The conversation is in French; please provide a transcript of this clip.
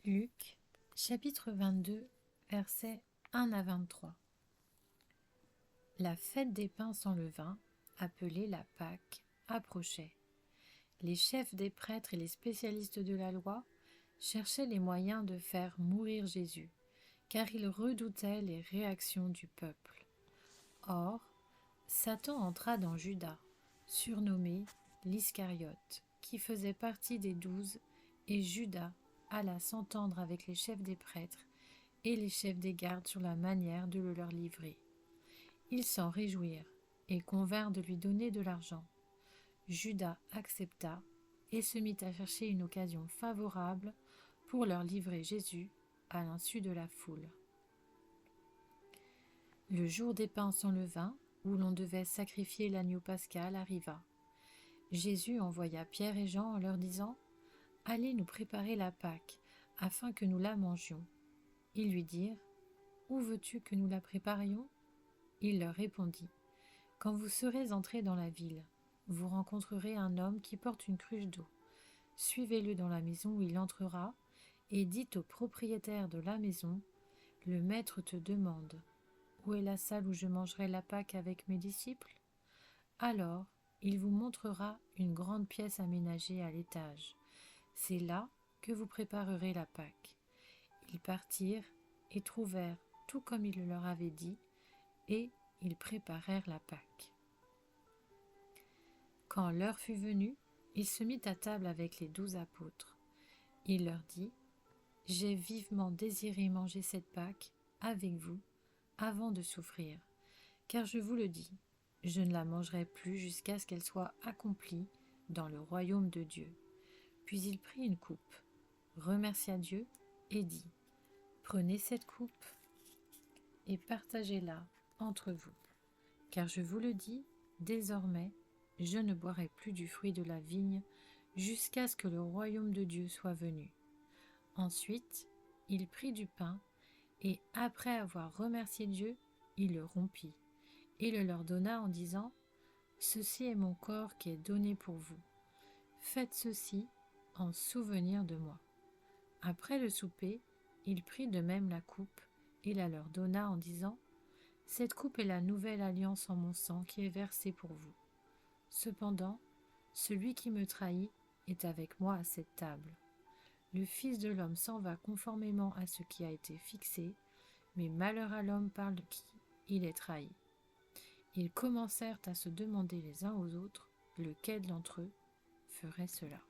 Luc, chapitre 22, versets 1 à 23. La fête des pains sans levain, appelée la Pâque, approchait. Les chefs des prêtres et les spécialistes de la loi cherchaient les moyens de faire mourir Jésus, car ils redoutaient les réactions du peuple. Or, Satan entra dans Judas, surnommé l'Iscariote, qui faisait partie des 12, et Judas alla s'entendre avec les chefs des prêtres et les chefs des gardes sur la manière de le leur livrer. Ils s'en réjouirent et convinrent de lui donner de l'argent. Judas accepta et se mit à chercher une occasion favorable pour leur livrer Jésus à l'insu de la foule. Le jour des pains sans levain, où l'on devait sacrifier l'agneau pascal, arriva. Jésus envoya Pierre et Jean en leur disant « Allez nous préparer la Pâque, afin que nous la mangions. » Ils lui dirent « Où veux-tu que nous la préparions ?» Il leur répondit « Quand vous serez entrés dans la ville, vous rencontrerez un homme qui porte une cruche d'eau. Suivez-le dans la maison où il entrera, et dites au propriétaire de la maison « Le maître te demande « Où est la salle où je mangerai la Pâque avec mes disciples ?» Alors, il vous montrera une grande pièce aménagée à l'étage. C'est là que vous préparerez la Pâque. Ils partirent et trouvèrent tout comme il leur avait dit, et ils préparèrent la Pâque. Quand l'heure fut venue, il se mit à table avec les 12 apôtres. Il leur dit « J'ai vivement désiré manger cette Pâque avec vous avant de souffrir, car je vous le dis, je ne la mangerai plus jusqu'à ce qu'elle soit accomplie dans le royaume de Dieu. » Puis il prit une coupe, remercia Dieu et dit « Prenez cette coupe et partagez-la entre vous, car je vous le dis, désormais, je ne boirai plus du fruit de la vigne jusqu'à ce que le royaume de Dieu soit venu. » Ensuite, il prit du pain et, après avoir remercié Dieu, il le rompit et le leur donna en disant « Ceci est mon corps qui est donné pour vous. Faites ceci en souvenir de moi. » Après le souper, il prit de même la coupe et la leur donna en disant « Cette coupe est la nouvelle alliance en mon sang qui est versée pour vous. Cependant, celui qui me trahit est avec moi à cette table. Le Fils de l'homme s'en va conformément à ce qui a été fixé, mais malheur à l'homme par qui il est trahi. » Ils commencèrent à se demander les uns aux autres lequel d'entre eux ferait cela.